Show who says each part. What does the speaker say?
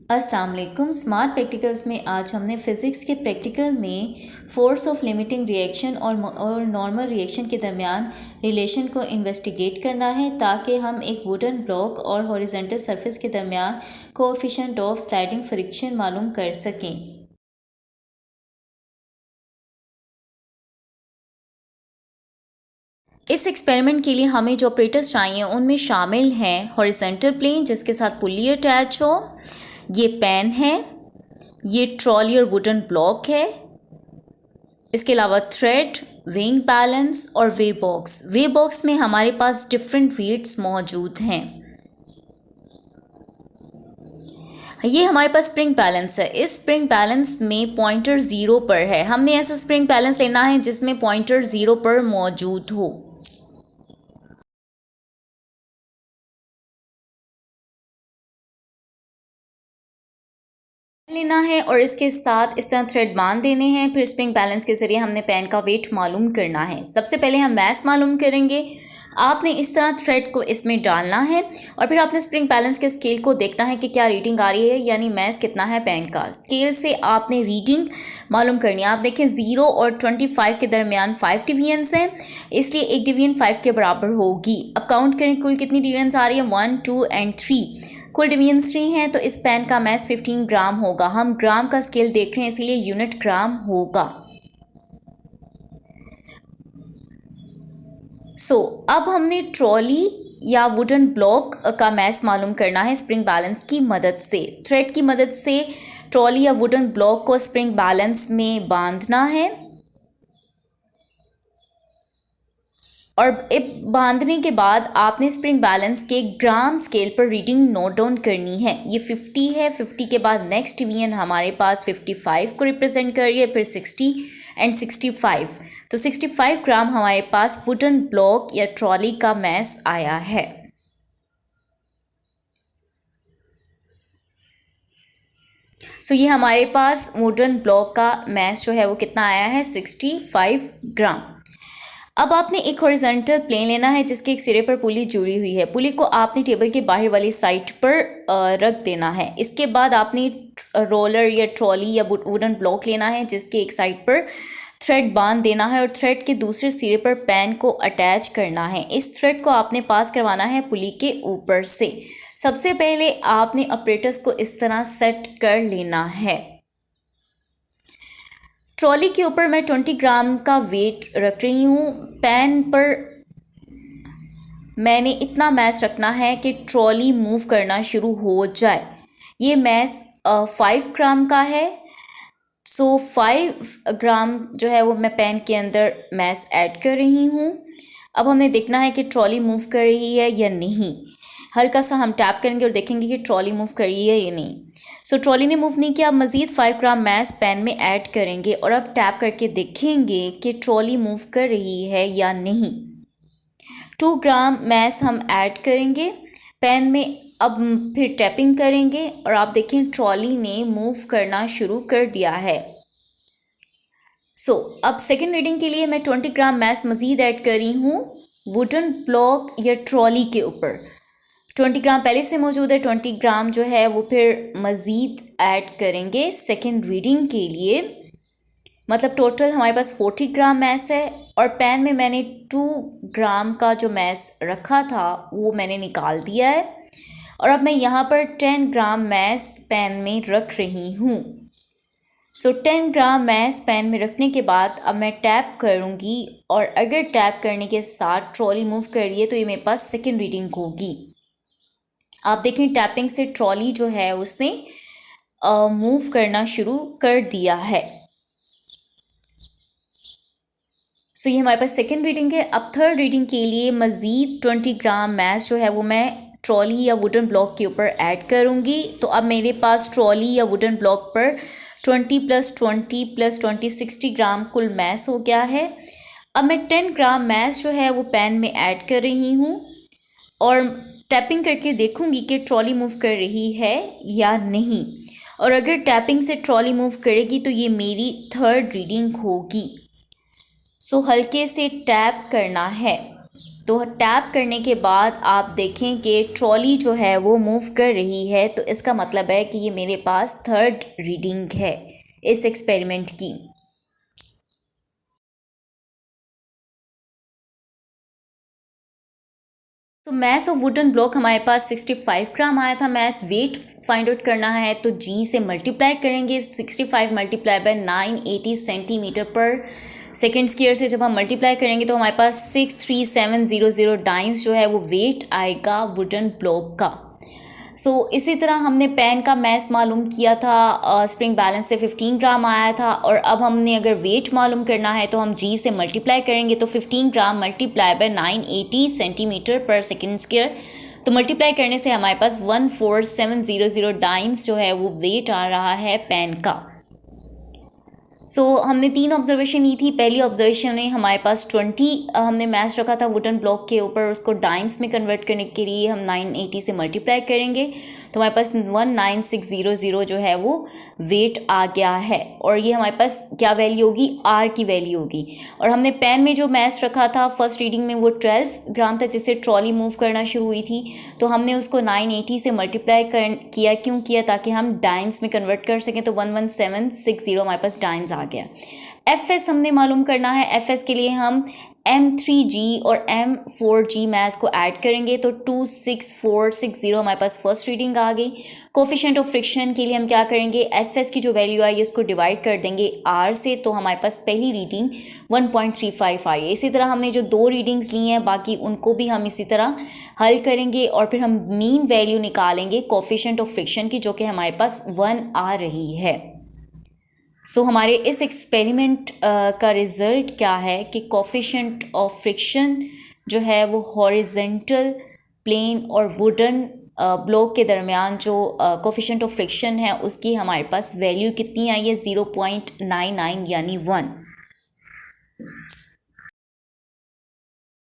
Speaker 1: अस्सलाम वालेकुम। Smart practicals में आज हमने फ़िज़िक्स के प्रैक्टिकल में फोर्स ऑफ लिमिटिंग रिएक्शन और नॉर्मल रिएक्शन के दरमियान रिलेशन को इन्वेस्टिगेट करना है ताकि हम एक वुडन ब्लॉक और हॉरिजॉन्टल सरफेस के दरमियान कोएफिशिएंट ऑफ स्लाइडिंग फ्रिक्शन मालूम कर सकें। इस एक्सपेरिमेंट के लिए हमें जो ऑपरेटर्स चाहिए उनमें शामिल हैं हॉरिजॉन्टल प्लेन जिसके साथ पुली अटैच हो, ये पेन है, ये ट्रॉली और वुडन ब्लॉक है, इसके अलावा थ्रेड, वेइंग बैलेंस और वे बॉक्स। वे बॉक्स में हमारे पास डिफरेंट वेट्स मौजूद हैं। ये हमारे पास स्प्रिंग बैलेंस है। इस स्प्रिंग बैलेंस में पॉइंटर 0 पर है। हमने ऐसा स्प्रिंग बैलेंस लेना है जिसमें पॉइंटर 0 पर मौजूद हो। लेना है और इसके साथ इस तरह थ्रेड बांध देने हैं। फिर स्प्रिंग बैलेंस के ज़रिए हमने पेन का वेट मालूम करना है। सबसे पहले हम मैस मालूम करेंगे। आपने इस तरह थ्रेड को इसमें डालना है और फिर आपने स्प्रिंग बैलेंस के स्केल को देखना है कि क्या रीडिंग आ रही है, यानी मैस कितना है पेन का। स्केल से आपने रीडिंग मालूम करनी है। आप देखें 0 और 25 के दरमियान 5 डिवीजन्स हैं, इसलिए एक डिवीजन 5 के बराबर होगी। अब काउंट करें कुल कितनी डिवीजन्स आ रही है, 1, 2 एंड 3। कुल डिवीजन्स 3 हैं, तो इस पेन का मैस 15 ग्राम होगा। हम ग्राम का स्केल देख रहे हैं इसीलिए यूनिट ग्राम होगा। अब हमने ट्रॉली या वुडन ब्लॉक का मैस मालूम करना है स्प्रिंग बैलेंस की मदद से। थ्रेड की मदद से ट्रॉली या वुडन ब्लॉक को स्प्रिंग बैलेंस में बांधना है और बांधने के बाद आपने स्प्रिंग बैलेंस के ग्राम स्केल पर रीडिंग नोट डाउन करनी है। ये 50 है। 50 के बाद नेक्स्ट डिवीजन हमारे पास 55 को रिप्रेजेंट कर रही है, फिर 60 एंड 65। तो 65 ग्राम हमारे पास वुडन ब्लॉक या ट्रॉली का मैस आया है। ये हमारे पास वुडन ब्लॉक का मैस जो है वो कितना आया है, 65 ग्राम। अब आपने एक हॉरिजॉन्टल प्लेन लेना है जिसके एक सिरे पर पुली जुड़ी हुई है। पुली को आपने टेबल के बाहर वाली साइड पर रख देना है। इसके बाद आपने रोलर या ट्रॉली या वुडन ब्लॉक लेना है जिसके एक साइड पर थ्रेड बांध देना है और थ्रेड के दूसरे सिरे पर पेन को अटैच करना है। इस थ्रेड को आपने पास करवाना है पुली के ऊपर से। सबसे पहले आपने ऑपरेटर्स को इस तरह सेट कर लेना है। ट्रॉली के ऊपर मैं 20 ग्राम का वेट रख रही हूँ। पेन पर मैंने इतना मैस रखना है कि ट्रॉली मूव करना शुरू हो जाए। ये मैस 5 ग्राम का है। 5 ग्राम जो है वो मैं पेन के अंदर मैस ऐड कर रही हूँ। अब हमें देखना है कि ट्रॉली मूव कर रही है या नहीं। हल्का सा हम टैप करेंगे और देखेंगे कि ट्रॉली मूव कर रही है या नहीं। ट्रॉली ने मूव नहीं किया। अब मज़ीद 5 ग्राम मैस पेन में ऐड करेंगे और अब टैप करके देखेंगे कि ट्रॉली मूव कर रही है या नहीं। 2 ग्राम मैस हम ऐड करेंगे पेन में। अब फिर टैपिंग करेंगे और आप देखें ट्रॉली ने मूव करना शुरू कर दिया है। अब सेकेंड रीडिंग के लिए मैं 20 ग्राम मैस मज़ीद ऐड कर रही हूँ वुडन ब्लॉक या ट्रॉली के ऊपर। 20 ग्राम पहले से मौजूद है, 20 ग्राम जो है वो फिर मज़ीद ऐड करेंगे सेकेंड रीडिंग के लिए। मतलब टोटल हमारे पास 40 ग्राम मैस है और पेन में मैंने 2 ग्राम का जो मैस रखा था वो मैंने निकाल दिया है और अब मैं यहाँ पर 10 ग्राम मैस पेन में रख रही हूँ। 10 ग्राम मैस पेन में रखने के बाद अब मैं टैप करूँगी और अगर टैप करने के साथ ट्रॉली मूव कर रही है तो ये मेरे पास सेकेंड रीडिंग होगी। आप देखें टैपिंग से ट्रॉली जो है उसने मूव करना शुरू कर दिया है। ये हमारे पास सेकेंड रीडिंग है। अब थर्ड रीडिंग के लिए मज़ीद 20 ग्राम मैस जो है वो मैं ट्रॉली या वुडन ब्लॉक के ऊपर ऐड करूँगी। तो अब मेरे पास ट्रॉली या वुडन ब्लॉक पर 20 + 20 + 20 60 ग्राम कुल मैस हो गया है। अब मैं 10 ग्राम मैस जो है वो पेन में ऐड कर रही हूँ और टैपिंग करके देखूंगी कि ट्रॉली मूव कर रही है या नहीं। और अगर टैपिंग से ट्रॉली मूव करेगी तो ये मेरी थर्ड रीडिंग होगी। हल्के से टैप करना है तो टैप करने के बाद आप देखें कि ट्रॉली जो है वो मूव कर रही है, तो इसका मतलब है कि ये मेरे पास थर्ड रीडिंग है इस एक्सपेरिमेंट की। तो मैस ऑफ वुडन ब्लॉक हमारे पास 65 ग्राम आया था। मैस वेट फाइंड आउट करना है तो जी से मल्टीप्लाई करेंगे, 65 मल्टीप्लाई बाय 980 सेंटीमीटर पर सेकेंड स्क्वायर से जब हम मल्टीप्लाई करेंगे तो हमारे पास 63700 डाइंस जो है वो वेट आएगा वुडन ब्लॉक का। इसी तरह हमने पेन का मैस मालूम किया था, स्प्रिंग बैलेंस से 15 ग्राम आया था। और अब हमने अगर वेट मालूम करना है तो हम जी से मल्टीप्लाई करेंगे तो 15 ग्राम मल्टीप्लाई बाय 980 सेंटीमीटर पर सेकेंड स्क्वायर, तो मल्टीप्लाई करने से हमारे पास 14700 डाइंस जो है वो वेट आ रहा है पेन का। हमने 3 ऑब्जर्वेशन ली थी। पहली ऑब्जर्वेशन में हमारे पास 20 हमने मैच रखा था वुडन ब्लॉक के ऊपर, उसको डाइंस में कन्वर्ट करने के लिए हम 980 से मल्टीप्लाई करेंगे तो हमारे पास 19600 जो है वो वेट आ गया है। और ये हमारे पास क्या वैल्यू होगी, आर की वैल्यू होगी। और हमने पेन में जो मैच रखा था फर्स्ट रीडिंग में वो 12 ग्राम था, जिससे ट्रॉली मूव करना शुरू हुई थी, तो हमने उसको 980 से मल्टीप्लाई किया। क्यों किया? ताकि हम डाइंस में कन्वर्ट कर सकें, तो 11760 हमारे पास डाइंस आ गया। एफ एस हमने मालूम करना है। एफ एस के लिए हम M3G और M4G मैथ्स को ऐड करेंगे तो 26460 हमारे पास फर्स्ट रीडिंग आ गई। कोफिशिएंट ऑफ फ्रिक्शन के लिए हम क्या करेंगे, एफ एस की जो वैल्यू आई उसको डिवाइड कर देंगे R से, तो हमारे पास पहली रीडिंग 1.35 आई है। इसी तरह हमने जो 2 रीडिंग्स ली हैं बाकी उनको भी हम इसी तरह हल करेंगे और फिर हम मीन वैल्यू निकालेंगे कोफिशिएंट ऑफ फ्रिक्शन की, जो कि हमारे पास 1 आ रही है। हमारे इस एक्सपेरिमेंट का रिज़ल्ट क्या है कि कोफिशिएंट ऑफ फ्रिक्शन जो है वो हॉरिजेंटल प्लेन और वुडन ब्लॉक के दरमियान जो कोफिशिएंट ऑफ फ्रिक्शन है उसकी हमारे पास वैल्यू कितनी आई है, 0.99 यानी 1।